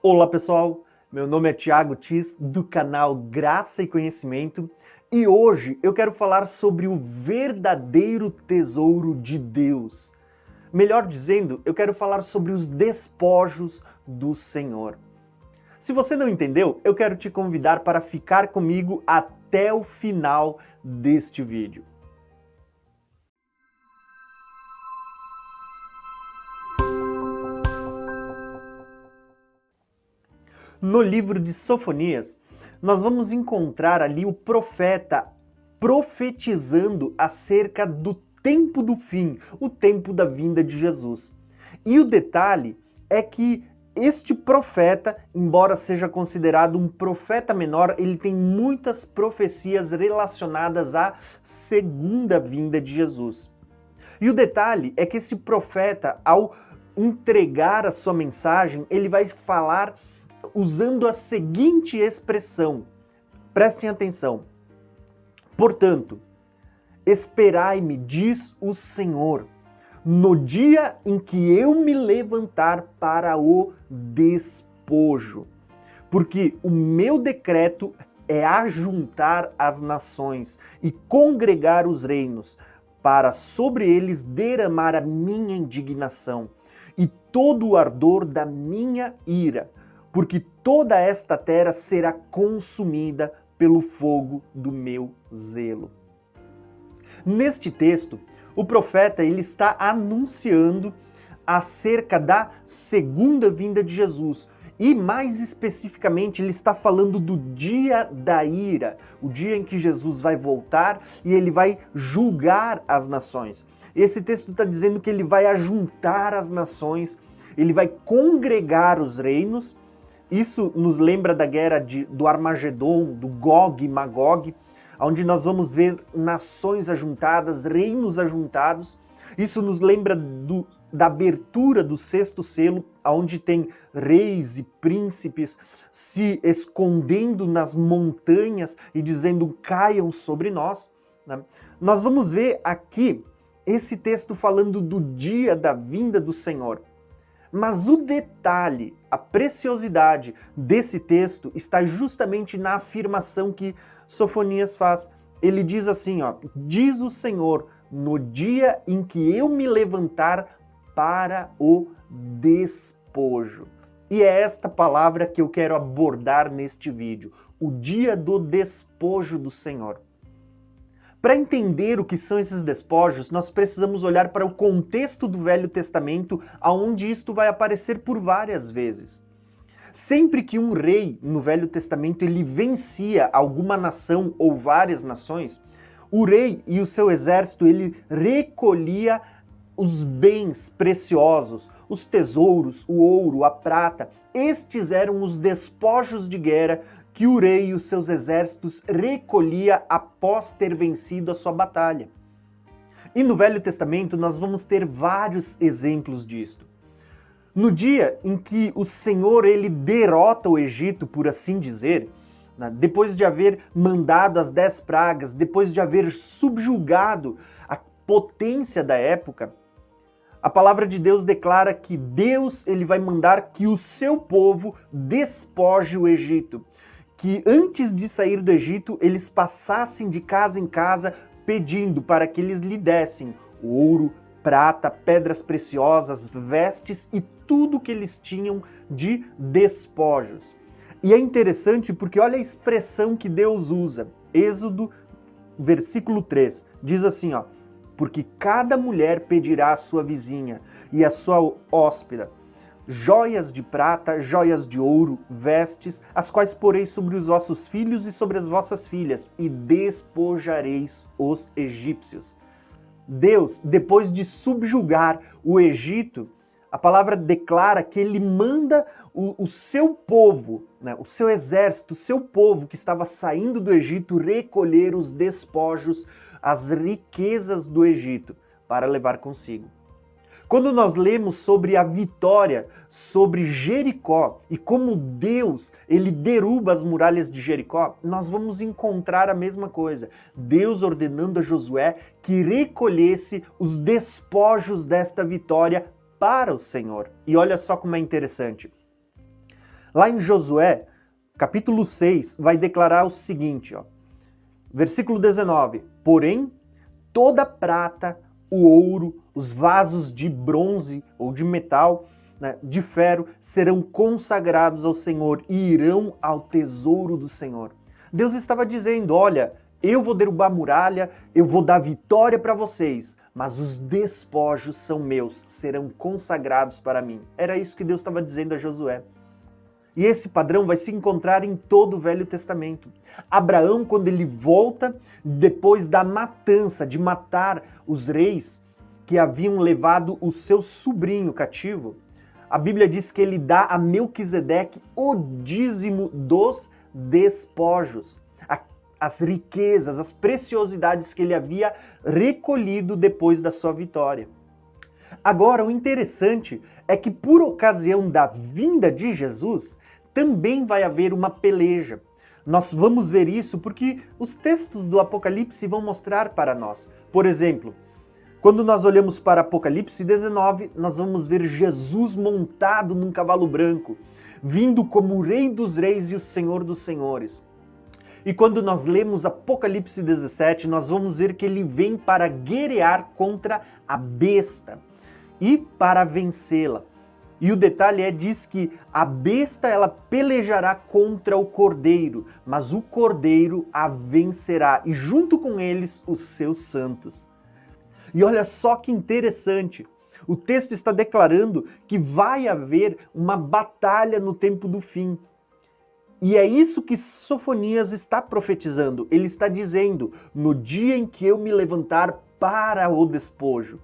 Olá pessoal, meu nome é Thiago Tis do canal Graça e Conhecimento e hoje eu quero falar sobre o verdadeiro tesouro de Deus. Melhor dizendo, eu quero falar sobre os despojos do Senhor. Se você não entendeu, eu quero te convidar para ficar comigo até o final deste vídeo. No livro de Sofonias, nós vamos encontrar ali o profeta profetizando acerca do tempo do fim, o tempo da vinda de Jesus. E o detalhe é que este profeta, embora seja considerado um profeta menor, ele tem muitas profecias relacionadas à segunda vinda de Jesus. E o detalhe é que esse profeta, ao entregar a sua mensagem, ele vai falar usando a seguinte expressão. Prestem atenção. Portanto, esperai-me, diz o Senhor, no dia em que eu me levantar para o despojo. Porque o meu decreto é ajuntar as nações e congregar os reinos, para sobre eles derramar a minha indignação e todo o ardor da minha ira, porque toda esta terra será consumida pelo fogo do meu zelo. Neste texto, o profeta ele está anunciando acerca da segunda vinda de Jesus. E mais especificamente, ele está falando do dia da ira, o dia em que Jesus vai voltar e ele vai julgar as nações. Esse texto está dizendo que ele vai ajuntar as nações, ele vai congregar os reinos. Isso nos lembra da guerra do Armagedon, do Gog e Magog, onde nós vamos ver nações ajuntadas, reinos ajuntados. Isso nos lembra da abertura do sexto selo, onde tem reis e príncipes se escondendo nas montanhas e dizendo caiam sobre nós. Né? Nós vamos ver aqui esse texto falando do dia da vinda do Senhor. Mas o detalhe, a preciosidade desse texto está justamente na afirmação que Sofonias faz. Ele diz assim, ó, diz o Senhor, no dia em que eu me levantar para o despojo. E é esta palavra que eu quero abordar neste vídeo, o dia do despojo do Senhor. Para entender o que são esses despojos, nós precisamos olhar para o contexto do Velho Testamento, onde isto vai aparecer por várias vezes. Sempre que um rei no Velho Testamento ele vencia alguma nação ou várias nações, o rei e o seu exército ele recolhia os bens preciosos, os tesouros, o ouro, a prata. Estes eram os despojos de guerra que o rei e os seus exércitos recolhia após ter vencido a sua batalha. E no Velho Testamento nós vamos ter vários exemplos disto. No dia em que o Senhor ele derrota o Egito, por assim dizer, depois de haver mandado as 10 pragas, depois de haver subjugado a potência da época, a palavra de Deus declara que Deus ele vai mandar que o seu povo despoje o Egito. Que antes de sair do Egito, eles passassem de casa em casa pedindo para que eles lhe dessem ouro, prata, pedras preciosas, vestes e tudo que eles tinham de despojos. E é interessante porque olha a expressão que Deus usa. Êxodo, versículo 3, diz assim, ó, porque cada mulher pedirá à sua vizinha e à sua hóspeda joias de prata, joias de ouro, vestes, as quais porei sobre os vossos filhos e sobre as vossas filhas, e despojareis os egípcios. Deus, depois de subjugar o Egito, a palavra declara que ele manda o seu povo, né, o seu exército, o seu povo que estava saindo do Egito, recolher os despojos, as riquezas do Egito, para levar consigo. Quando nós lemos sobre a vitória sobre Jericó e como Deus ele derruba as muralhas de Jericó, nós vamos encontrar a mesma coisa. Deus ordenando a Josué que recolhesse os despojos desta vitória para o Senhor. E olha só como é interessante. Lá em Josué, capítulo 6, vai declarar o seguinte, ó, versículo 19: porém, toda prata, o ouro, os vasos de bronze ou de metal, né, de ferro, serão consagrados ao Senhor e irão ao tesouro do Senhor. Deus estava dizendo, olha, eu vou derrubar a muralha, eu vou dar vitória para vocês, mas os despojos são meus, serão consagrados para mim. Era isso que Deus estava dizendo a Josué. E esse padrão vai se encontrar em todo o Velho Testamento. Abraão, quando ele volta, depois da matança, de matar os reis que haviam levado o seu sobrinho cativo, a Bíblia diz que ele dá a Melquisedeque o dízimo dos despojos, as riquezas, as preciosidades que ele havia recolhido depois da sua vitória. Agora, o interessante é que por ocasião da vinda de Jesus, também vai haver uma peleja. Nós vamos ver isso porque os textos do Apocalipse vão mostrar para nós. Por exemplo, quando nós olhamos para Apocalipse 19, nós vamos ver Jesus montado num cavalo branco, vindo como o Rei dos Reis e o Senhor dos Senhores. E quando nós lemos Apocalipse 17, nós vamos ver que ele vem para guerrear contra a besta e para vencê-la. E o detalhe diz que a besta ela pelejará contra o cordeiro, mas o cordeiro a vencerá e junto com eles os seus santos. E olha só que interessante, o texto está declarando que vai haver uma batalha no tempo do fim. E é isso que Sofonias está profetizando. Ele está dizendo, no dia em que eu me levantar para o despojo.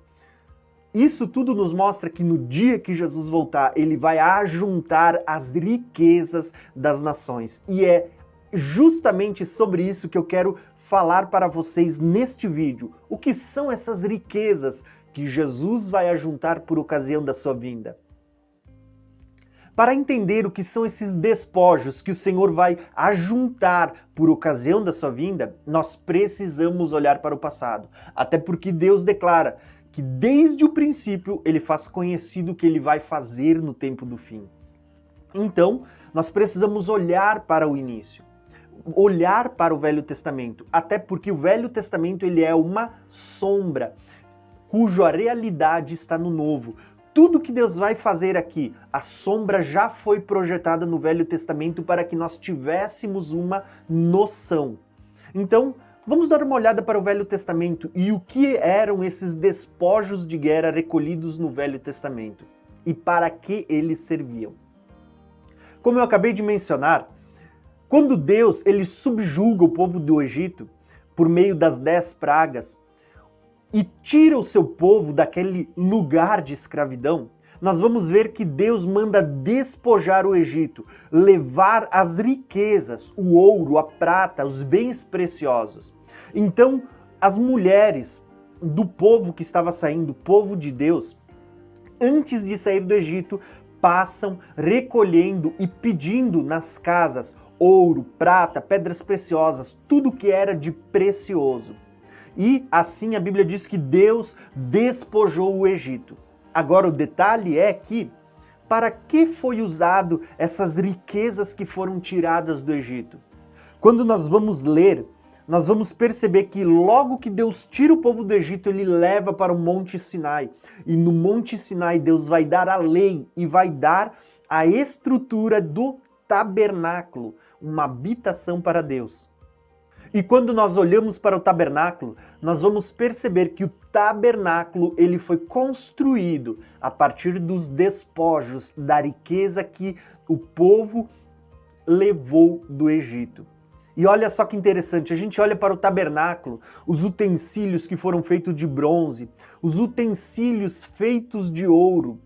Isso tudo nos mostra que no dia que Jesus voltar, ele vai ajuntar as riquezas das nações. E é justamente sobre isso que eu quero falar para vocês neste vídeo. O que são essas riquezas que Jesus vai ajuntar por ocasião da sua vinda? Para entender o que são esses despojos que o Senhor vai ajuntar por ocasião da sua vinda, nós precisamos olhar para o passado. Até porque Deus declara que desde o princípio ele faz conhecido o que ele vai fazer no tempo do fim. Então, nós precisamos olhar para o início, olhar para o Velho Testamento, até porque o Velho Testamento ele é uma sombra, cuja realidade está no Novo. Tudo que Deus vai fazer aqui, a sombra já foi projetada no Velho Testamento para que nós tivéssemos uma noção. Então, vamos dar uma olhada para o Velho Testamento e o que eram esses despojos de guerra recolhidos no Velho Testamento e para que eles serviam. Como eu acabei de mencionar, quando Deus ele subjuga o povo do Egito por meio das 10 pragas, e tira o seu povo daquele lugar de escravidão, nós vamos ver que Deus manda despojar o Egito, levar as riquezas, o ouro, a prata, os bens preciosos. Então, as mulheres do povo que estava saindo, o povo de Deus, antes de sair do Egito, passam recolhendo e pedindo nas casas ouro, prata, pedras preciosas, tudo que era de precioso. E assim a Bíblia diz que Deus despojou o Egito. Agora o detalhe é que, para que foi usado essas riquezas que foram tiradas do Egito? Quando nós vamos ler, nós vamos perceber que logo que Deus tira o povo do Egito, ele leva para o Monte Sinai. E no Monte Sinai Deus vai dar a lei e vai dar a estrutura do tabernáculo, uma habitação para Deus. E quando nós olhamos para o tabernáculo, nós vamos perceber que o tabernáculo ele foi construído a partir dos despojos da riqueza que o povo levou do Egito. E olha só que interessante, a gente olha para o tabernáculo, os utensílios que foram feitos de bronze, os utensílios feitos de ouro,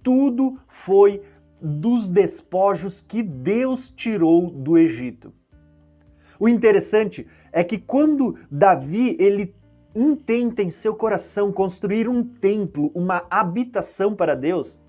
tudo foi dos despojos que Deus tirou do Egito. O interessante é que quando Davi ele intenta em seu coração construir um templo, uma habitação para Deus,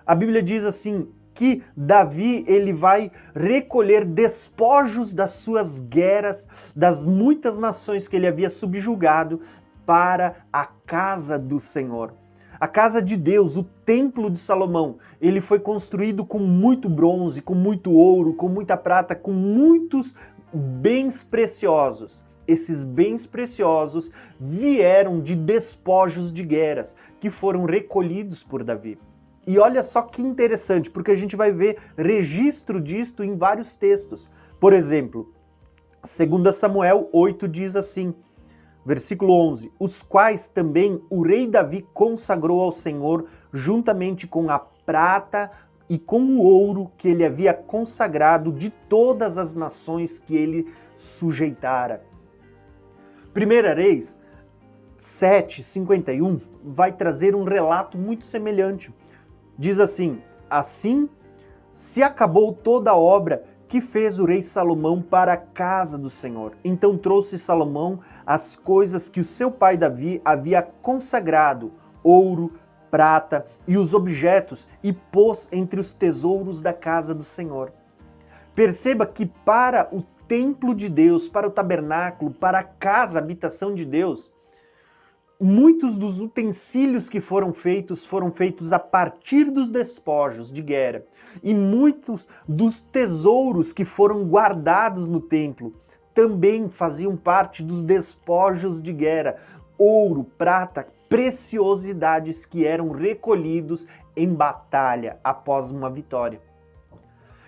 a Bíblia diz assim que Davi ele vai recolher despojos das suas guerras, das muitas nações que ele havia subjugado para a casa do Senhor. A casa de Deus, o templo de Salomão, ele foi construído com muito bronze, com muito ouro, com muita prata, com muitos bens preciosos. Esses bens preciosos vieram de despojos de guerras, que foram recolhidos por Davi. E olha só que interessante, porque a gente vai ver registro disto em vários textos. Por exemplo, 2 Samuel 8 diz assim, versículo 11, os quais também o rei Davi consagrou ao Senhor, juntamente com a prata e com o ouro que ele havia consagrado de todas as nações que ele sujeitara. 1 Reis 7:51 vai trazer um relato muito semelhante. Diz assim, assim se acabou toda a obra que fez o rei Salomão para a casa do Senhor. Então trouxe Salomão as coisas que o seu pai Davi havia consagrado, ouro, prata e os objetos, e pôs entre os tesouros da casa do Senhor. Perceba que para o templo de Deus, para o tabernáculo, para a casa, a habitação de Deus, muitos dos utensílios que foram feitos a partir dos despojos de guerra. E muitos dos tesouros que foram guardados no templo também faziam parte dos despojos de guerra. Ouro, prata, preciosidades que eram recolhidos em batalha após uma vitória.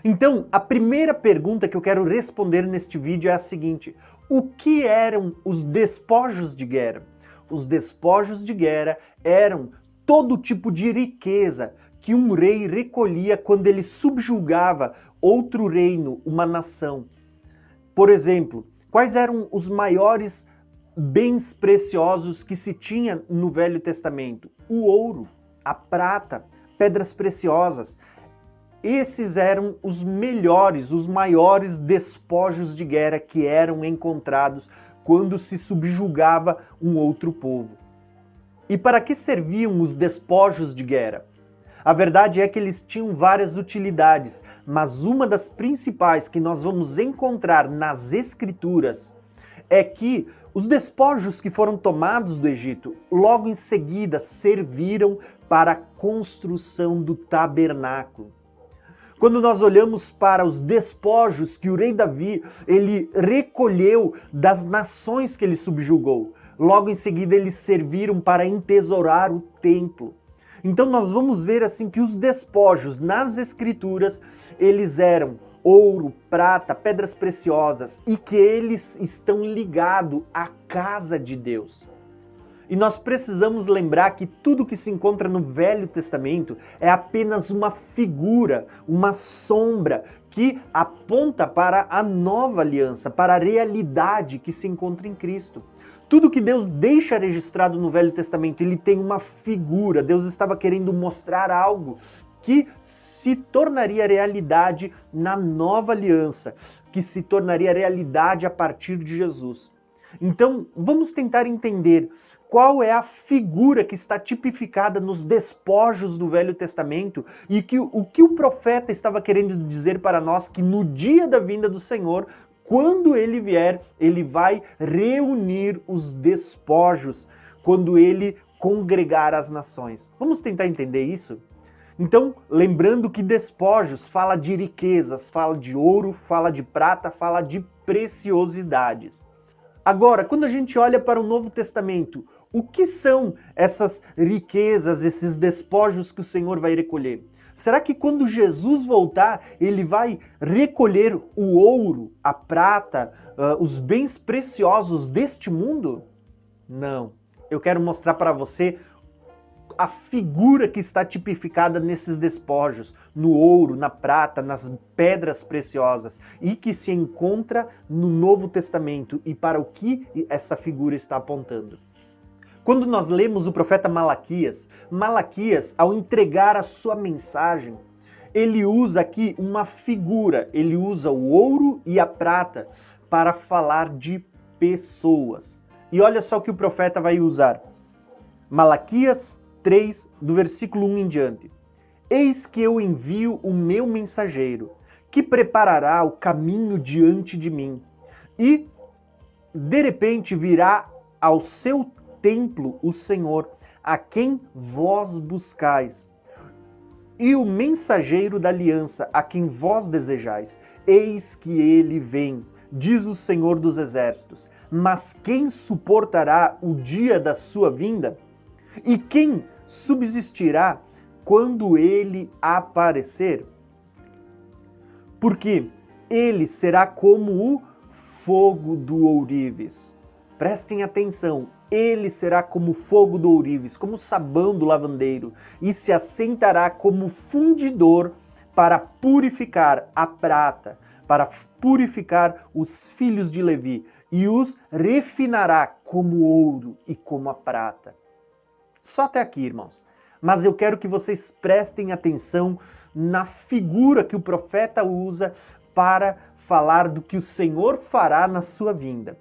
Então, a primeira pergunta que eu quero responder neste vídeo é a seguinte: o que eram os despojos de guerra? Os despojos de guerra eram todo tipo de riqueza que um rei recolhia quando ele subjugava outro reino, uma nação. Por exemplo, quais eram os maiores bens preciosos que se tinha no Velho Testamento? O ouro, a prata, pedras preciosas. Esses eram os melhores, os maiores despojos de guerra que eram encontrados quando se subjugava um outro povo. E para que serviam os despojos de guerra? A verdade é que eles tinham várias utilidades, mas uma das principais que nós vamos encontrar nas Escrituras é que os despojos que foram tomados do Egito, logo em seguida serviram para a construção do tabernáculo. Quando nós olhamos para os despojos que o rei Davi, ele recolheu das nações que ele subjugou, logo em seguida eles serviram para entesourar o templo. Então nós vamos ver assim que os despojos nas Escrituras, eles eram ouro, prata, pedras preciosas e que eles estão ligados à casa de Deus. E nós precisamos lembrar que tudo que se encontra no Velho Testamento é apenas uma figura, uma sombra que aponta para a nova aliança, para a realidade que se encontra em Cristo. Tudo que Deus deixa registrado no Velho Testamento, ele tem uma figura. Deus estava querendo mostrar algo que se tornaria realidade na nova aliança, que se tornaria realidade a partir de Jesus. Então, vamos tentar entender qual é a figura que está tipificada nos despojos do Velho Testamento e o que o profeta estava querendo dizer para nós que no dia da vinda do Senhor, quando ele vier, ele vai reunir os despojos, quando ele congregar as nações. Vamos tentar entender isso? Então, lembrando que despojos fala de riquezas, fala de ouro, fala de prata, fala de preciosidades. Agora, quando a gente olha para o Novo Testamento, o que são essas riquezas, esses despojos que o Senhor vai recolher? Será que quando Jesus voltar, ele vai recolher o ouro, a prata, os bens preciosos deste mundo? Não. Eu quero mostrar para você a figura que está tipificada nesses despojos, no ouro, na prata, nas pedras preciosas, e que se encontra no Novo Testamento, e para o que essa figura está apontando. Quando nós lemos o profeta Malaquias, Malaquias, ao entregar a sua mensagem, ele usa aqui uma figura, ele usa o ouro e a prata para falar de pessoas. E olha só o que o profeta vai usar. Malaquias 3, do versículo 1 em diante. Eis que eu envio o meu mensageiro, que preparará o caminho diante de mim, e de repente virá ao seu templo o Senhor, a quem vós buscais, e o mensageiro da aliança, a quem vós desejais. Eis que ele vem, diz o Senhor dos Exércitos. Mas quem suportará o dia da sua vinda? E quem subsistirá quando ele aparecer? Porque ele será como o fogo do ourives. Prestem atenção, ele será como fogo do ourives, como sabão do lavandeiro, e se assentará como fundidor para purificar a prata, para purificar os filhos de Levi, e os refinará como ouro e como a prata. Só até aqui, irmãos. Mas eu quero que vocês prestem atenção na figura que o profeta usa para falar do que o Senhor fará na sua vinda.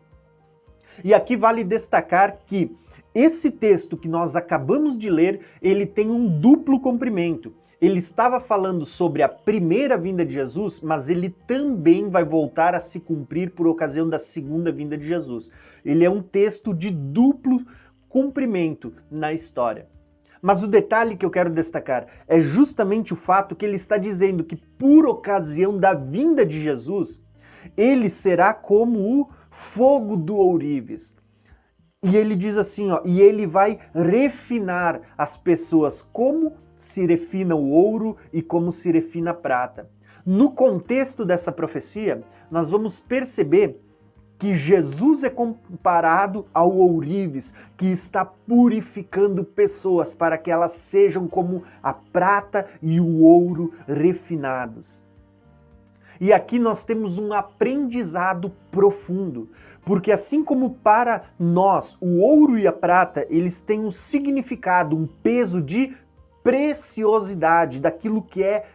E aqui vale destacar que esse texto que nós acabamos de ler, ele tem um duplo comprimento. Ele estava falando sobre a primeira vinda de Jesus, mas ele também vai voltar a se cumprir por ocasião da segunda vinda de Jesus. Ele é um texto de duplo comprimento na história. Mas o detalhe que eu quero destacar é justamente o fato que ele está dizendo que por ocasião da vinda de Jesus, ele será como o fogo do ourives. E ele diz assim, ó, e ele vai refinar as pessoas como se refina o ouro e como se refina a prata. No contexto dessa profecia, nós vamos perceber que Jesus é comparado ao ourives, que está purificando pessoas para que elas sejam como a prata e o ouro refinados. E aqui nós temos um aprendizado profundo, porque assim como para nós o ouro e a prata, eles têm um significado, um peso de preciosidade, daquilo que é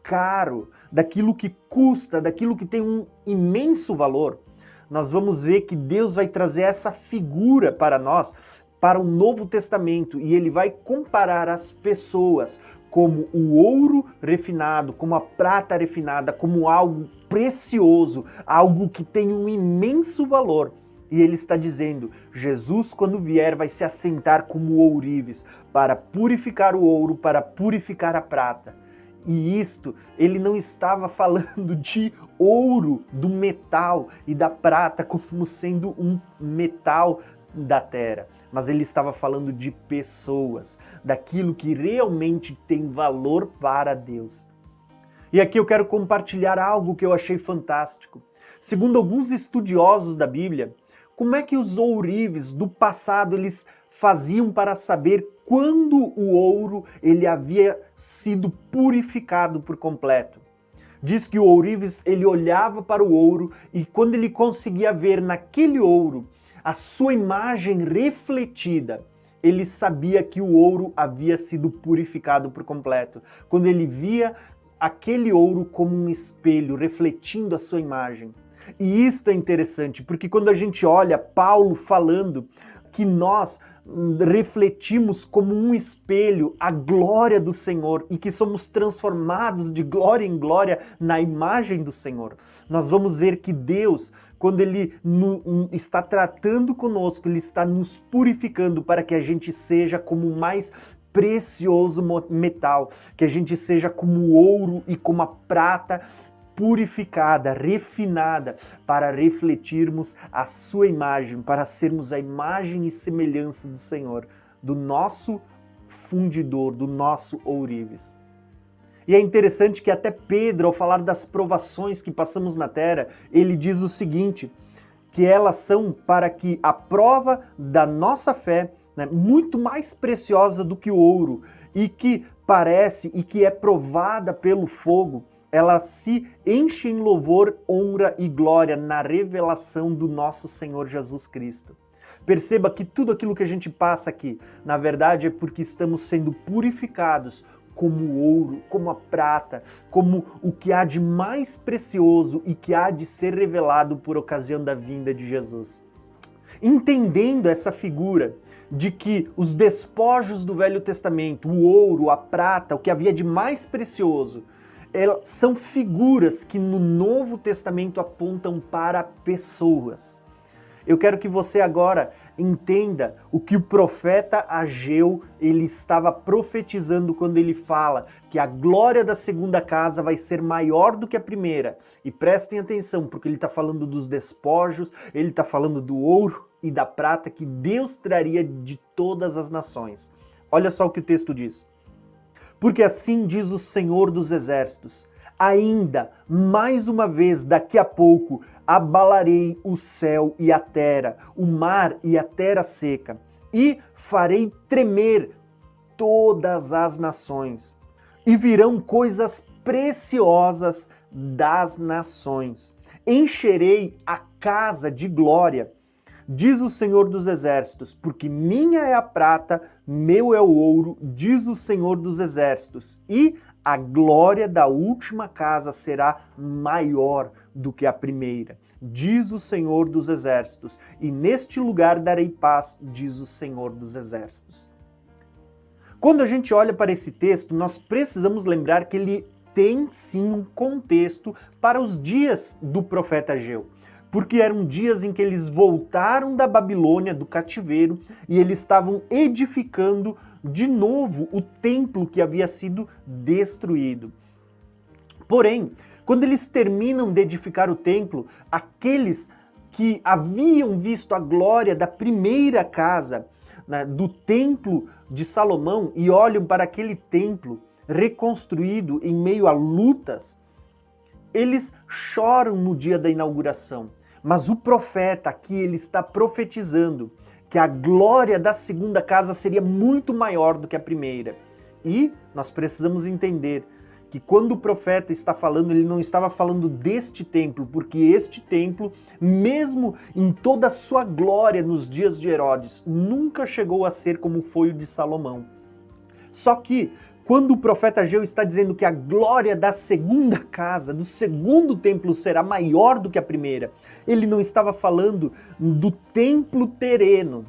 caro, daquilo que custa, daquilo que tem um imenso valor, nós vamos ver que Deus vai trazer essa figura para nós, para o Novo Testamento, e ele vai comparar as pessoas como o ouro refinado, como a prata refinada, como algo precioso, algo que tem um imenso valor. E ele está dizendo, Jesus quando vier vai se assentar como ourives, para purificar o ouro, para purificar a prata. E isto, ele não estava falando de ouro, do metal e da prata como sendo um metal da terra, mas ele estava falando de pessoas, daquilo que realmente tem valor para Deus. E aqui eu quero compartilhar algo que eu achei fantástico. Segundo alguns estudiosos da Bíblia, como é que os ourives do passado eles faziam para saber quando o ouro ele havia sido purificado por completo? Diz que o ourives ele olhava para o ouro e quando ele conseguia ver naquele ouro a sua imagem refletida, ele sabia que o ouro havia sido purificado por completo. Quando ele via aquele ouro como um espelho refletindo a sua imagem. E isto é interessante, porque quando a gente olha Paulo falando que nós refletimos como um espelho a glória do Senhor e que somos transformados de glória em glória na imagem do Senhor, nós vamos ver que Deus, quando Ele está tratando conosco, Ele está nos purificando para que a gente seja como o mais precioso metal, que a gente seja como o ouro e como a prata purificada, refinada, para refletirmos a sua imagem, para sermos a imagem e semelhança do Senhor, do nosso fundidor, do nosso ourives. E é interessante que até Pedro, ao falar das provações que passamos na terra, ele diz o seguinte, que elas são para que a prova da nossa fé, né, muito mais preciosa do que o ouro, e que parece e que é provada pelo fogo, ela se enche em louvor, honra e glória na revelação do nosso Senhor Jesus Cristo. Perceba que tudo aquilo que a gente passa aqui, na verdade é porque estamos sendo purificados como o ouro, como a prata, como o que há de mais precioso e que há de ser revelado por ocasião da vinda de Jesus. Entendendo essa figura de que os despojos do Velho Testamento, o ouro, a prata, o que havia de mais precioso, são figuras que no Novo Testamento apontam para pessoas. Eu quero que você agora entenda o que o profeta Ageu ele estava profetizando quando ele fala que a glória da segunda casa vai ser maior do que a primeira. E prestem atenção, porque ele está falando dos despojos, ele está falando do ouro e da prata que Deus traria de todas as nações. Olha só o que o texto diz. Porque assim diz o Senhor dos Exércitos, ainda, mais uma vez, daqui a pouco, abalarei o céu e a terra, o mar e a terra seca, e farei tremer todas as nações. E virão coisas preciosas das nações. Encherei a casa de glória, diz o Senhor dos Exércitos, porque minha é a prata, meu é o ouro, diz o Senhor dos Exércitos, e a glória da última casa será maior do que a primeira, diz o Senhor dos Exércitos, e neste lugar darei paz, diz o Senhor dos Exércitos. Quando a gente olha para esse texto, nós precisamos lembrar que ele tem sim um contexto para os dias do profeta Ageu. Porque eram dias em que eles voltaram da Babilônia, do cativeiro, e eles estavam edificando de novo o templo que havia sido destruído. Porém, quando eles terminam de edificar o templo, aqueles que haviam visto a glória da primeira casa, né, do templo de Salomão, e olham para aquele templo reconstruído em meio a lutas, eles choram no dia da inauguração. Mas o profeta aqui, ele está profetizando que a glória da segunda casa seria muito maior do que a primeira. E nós precisamos entender que quando o profeta está falando, ele não estava falando deste templo, porque este templo, mesmo em toda a sua glória nos dias de Herodes, nunca chegou a ser como foi o de Salomão. Só que quando o profeta Ageu está dizendo que a glória da segunda casa, do segundo templo, será maior do que a primeira, ele não estava falando do templo terreno,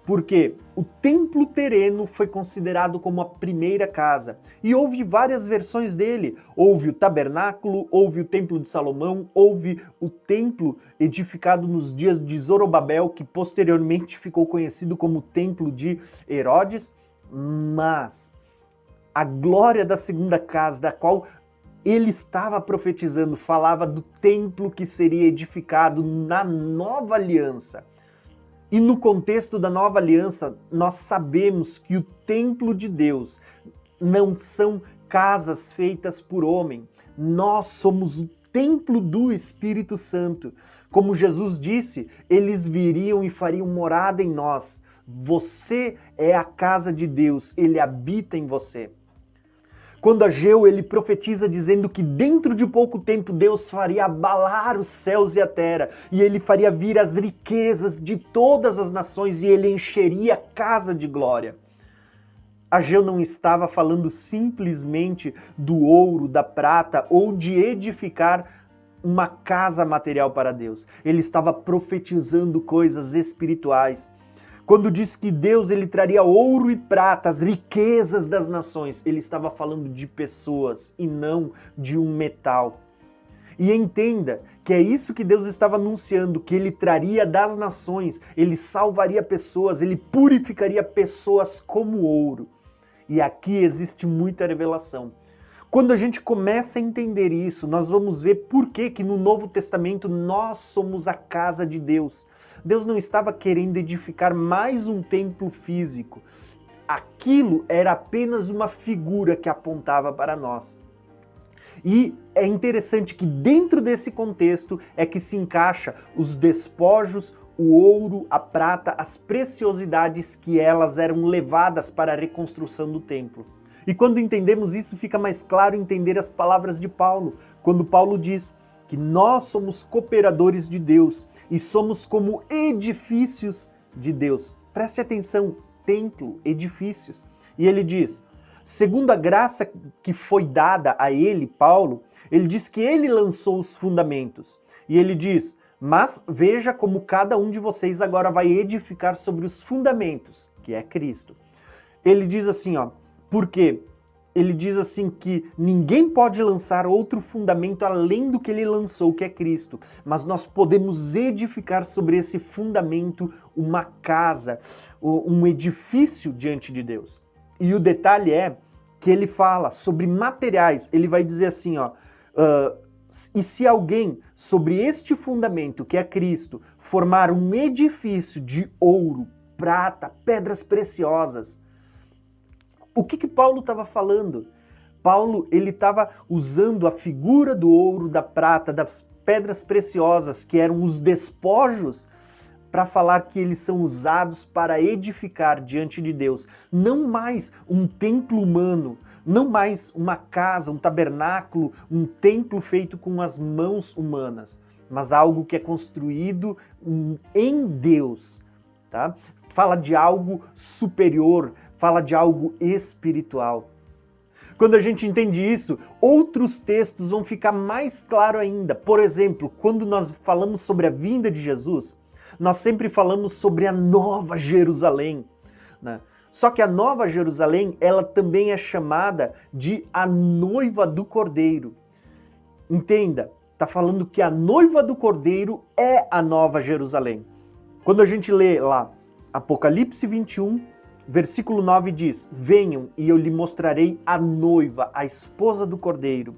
porque o templo terreno foi considerado como a primeira casa. E houve várias versões dele. Houve o tabernáculo, houve o templo de Salomão, houve o templo edificado nos dias de Zorobabel, que posteriormente ficou conhecido como o templo de Herodes, mas a glória da segunda casa, da qual ele estava profetizando, falava do templo que seria edificado na nova aliança. E no contexto da nova aliança, nós sabemos que o templo de Deus não são casas feitas por homem. Nós somos o templo do Espírito Santo. Como Jesus disse, eles viriam e fariam morada em nós. Você é a casa de Deus, ele habita em você. Quando Ageu ele profetiza dizendo que dentro de pouco tempo Deus faria abalar os céus e a terra, e ele faria vir as riquezas de todas as nações e ele encheria a casa de glória. Ageu não estava falando simplesmente do ouro, da prata ou de edificar uma casa material para Deus. Ele estava profetizando coisas espirituais. Quando diz que Deus ele traria ouro e prata, as riquezas das nações, ele estava falando de pessoas e não de um metal. E entenda que é isso que Deus estava anunciando, que ele traria das nações, ele salvaria pessoas, ele purificaria pessoas como ouro. E aqui existe muita revelação. Quando a gente começa a entender isso, nós vamos ver por que no Novo Testamento nós somos a casa de Deus. Deus não estava querendo edificar mais um templo físico. Aquilo era apenas uma figura que apontava para nós. E é interessante que dentro desse contexto é que se encaixa os despojos, o ouro, a prata, as preciosidades que elas eram levadas para a reconstrução do templo. E quando entendemos isso, fica mais claro entender as palavras de Paulo, quando Paulo diz que nós somos cooperadores de Deus e somos como edifícios de Deus. Preste atenção, templo, edifícios. E ele diz, segundo a graça que foi dada a ele, Paulo, ele diz que ele lançou os fundamentos. E ele diz, mas veja como cada um de vocês agora vai edificar sobre os fundamentos, que é Cristo. Ele diz assim, ó, porque ele diz assim que ninguém pode lançar outro fundamento além do que ele lançou, que é Cristo. Mas nós podemos edificar sobre esse fundamento uma casa, um edifício diante de Deus. E o detalhe é que ele fala sobre materiais, ele vai dizer assim, ó, e se alguém, sobre este fundamento, que é Cristo, formar um edifício de ouro, prata, pedras preciosas. O que Paulo estava falando? Paulo, ele estava usando a figura do ouro, da prata, das pedras preciosas, que eram os despojos, para falar que eles são usados para edificar diante de Deus. Não mais um templo humano, não mais uma casa, um tabernáculo, um templo feito com as mãos humanas, mas algo que é construído em Deus, tá? Fala de algo superior, fala de algo espiritual. Quando a gente entende isso, outros textos vão ficar mais claro ainda. Por exemplo, quando nós falamos sobre a vinda de Jesus, nós sempre falamos sobre a Nova Jerusalém, né? Só que a Nova Jerusalém, ela também é chamada de a noiva do Cordeiro. Entenda, está falando que a noiva do Cordeiro é a Nova Jerusalém. Quando a gente lê lá Apocalipse 21, versículo 9 diz: venham e eu lhe mostrarei a noiva, a esposa do Cordeiro.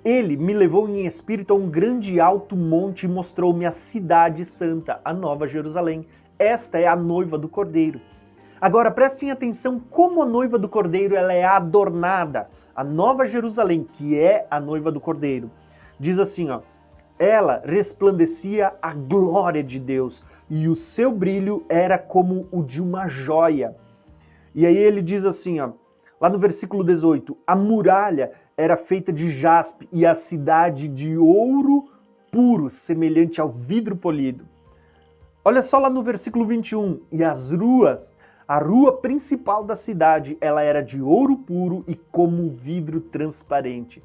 Ele me levou em espírito a um grande e alto monte e mostrou-me a cidade santa, a Nova Jerusalém. Esta é a noiva do Cordeiro. Agora prestem atenção como a noiva do Cordeiro ela é adornada. A Nova Jerusalém, que é a noiva do Cordeiro, diz assim, ó: ela resplandecia a glória de Deus e o seu brilho era como o de uma joia. E aí ele diz assim, ó, lá no versículo 18, a muralha era feita de jaspe e a cidade de ouro puro, semelhante ao vidro polido. Olha só lá no versículo 21, e as ruas, a rua principal da cidade, ela era de ouro puro e como vidro transparente.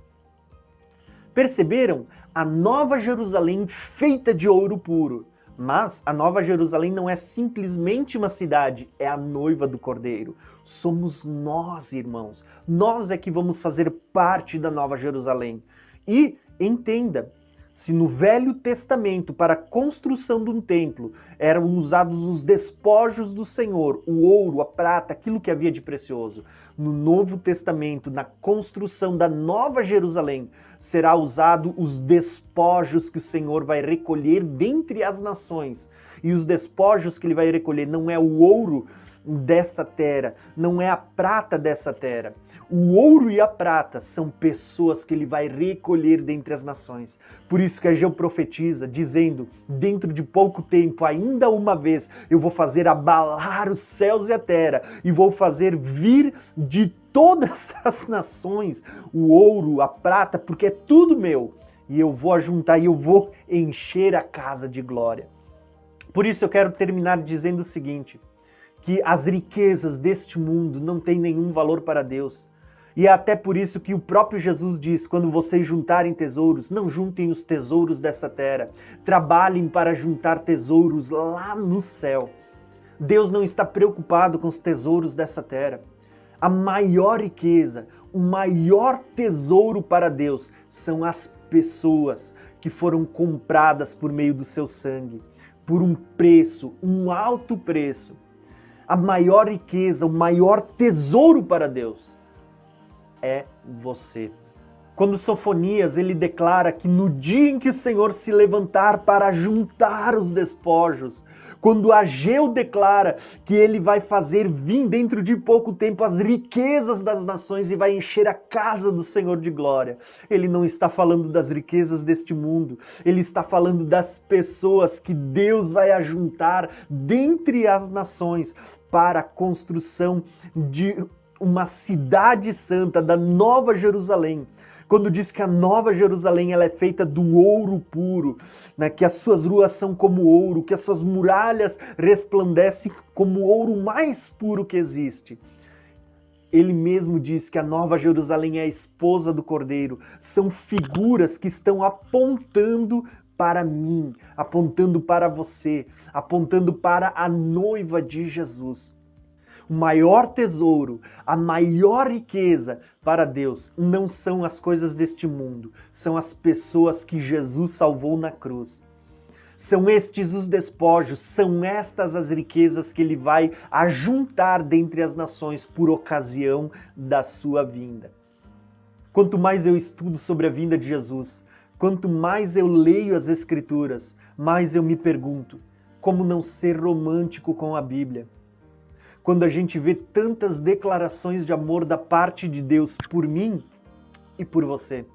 Perceberam? A Nova Jerusalém feita de ouro puro. Mas a Nova Jerusalém não é simplesmente uma cidade, é a noiva do Cordeiro. Somos nós, irmãos. Nós é que vamos fazer parte da Nova Jerusalém. E entenda, se no Velho Testamento, para a construção de um templo, eram usados os despojos do Senhor, o ouro, a prata, aquilo que havia de precioso, no Novo Testamento, na construção da Nova Jerusalém, será usado os despojos que o Senhor vai recolher dentre as nações. E os despojos que ele vai recolher não é o ouro dessa terra, não é a prata dessa terra. O ouro e a prata são pessoas que ele vai recolher dentre as nações. Por isso que Ageu profetiza, dizendo, dentro de pouco tempo, ainda uma vez, eu vou fazer abalar os céus e a terra, e vou fazer vir de todas as nações o ouro, a prata, porque é tudo meu. E eu vou ajuntar e eu vou encher a casa de glória. Por isso eu quero terminar dizendo o seguinte, que as riquezas deste mundo não têm nenhum valor para Deus. E é até por isso que o próprio Jesus diz, quando vocês juntarem tesouros, não juntem os tesouros dessa terra, trabalhem para juntar tesouros lá no céu. Deus não está preocupado com os tesouros dessa terra. A maior riqueza, o maior tesouro para Deus são as pessoas que foram compradas por meio do seu sangue, por um preço, um alto preço. A maior riqueza, o maior tesouro para Deus é você. Quando Sofonias ele declara que no dia em que o Senhor se levantar para juntar os despojos, quando Ageu declara que ele vai fazer vir dentro de pouco tempo as riquezas das nações e vai encher a casa do Senhor de glória, ele não está falando das riquezas deste mundo, ele está falando das pessoas que Deus vai ajuntar dentre as nações para a construção de uma cidade santa, da Nova Jerusalém. Quando diz que a Nova Jerusalém ela é feita do ouro puro, né, que as suas ruas são como ouro, que as suas muralhas resplandecem como o ouro mais puro que existe. Ele mesmo diz que a Nova Jerusalém é a esposa do Cordeiro. São figuras que estão apontando para mim, apontando para você, apontando para a noiva de Jesus. O maior tesouro, a maior riqueza para Deus não são as coisas deste mundo, são as pessoas que Jesus salvou na cruz. São estes os despojos, são estas as riquezas que ele vai ajuntar dentre as nações por ocasião da sua vinda. Quanto mais eu estudo sobre a vinda de Jesus, quanto mais eu leio as Escrituras, mais eu me pergunto, como não ser romântico com a Bíblia? Quando a gente vê tantas declarações de amor da parte de Deus por mim e por você.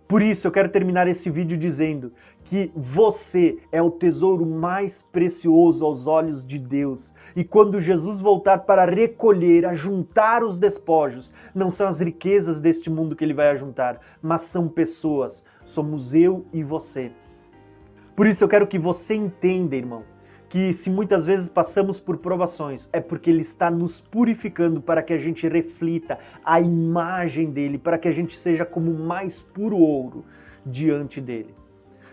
Por isso eu quero terminar esse vídeo dizendo que você é o tesouro mais precioso aos olhos de Deus. E quando Jesus voltar para recolher, ajuntar os despojos, não são as riquezas deste mundo que ele vai ajuntar, mas são pessoas, somos eu e você. Por isso eu quero que você entenda, irmão, que se muitas vezes passamos por provações, é porque ele está nos purificando para que a gente reflita a imagem dele, para que a gente seja como o mais puro ouro diante dele.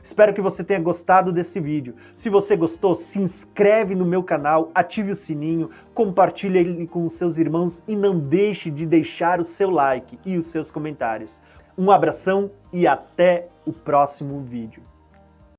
Espero que você tenha gostado desse vídeo. Se você gostou, se inscreve no meu canal, ative o sininho, compartilhe ele com os seus irmãos e não deixe de deixar o seu like e os seus comentários. Um abração e até o próximo vídeo.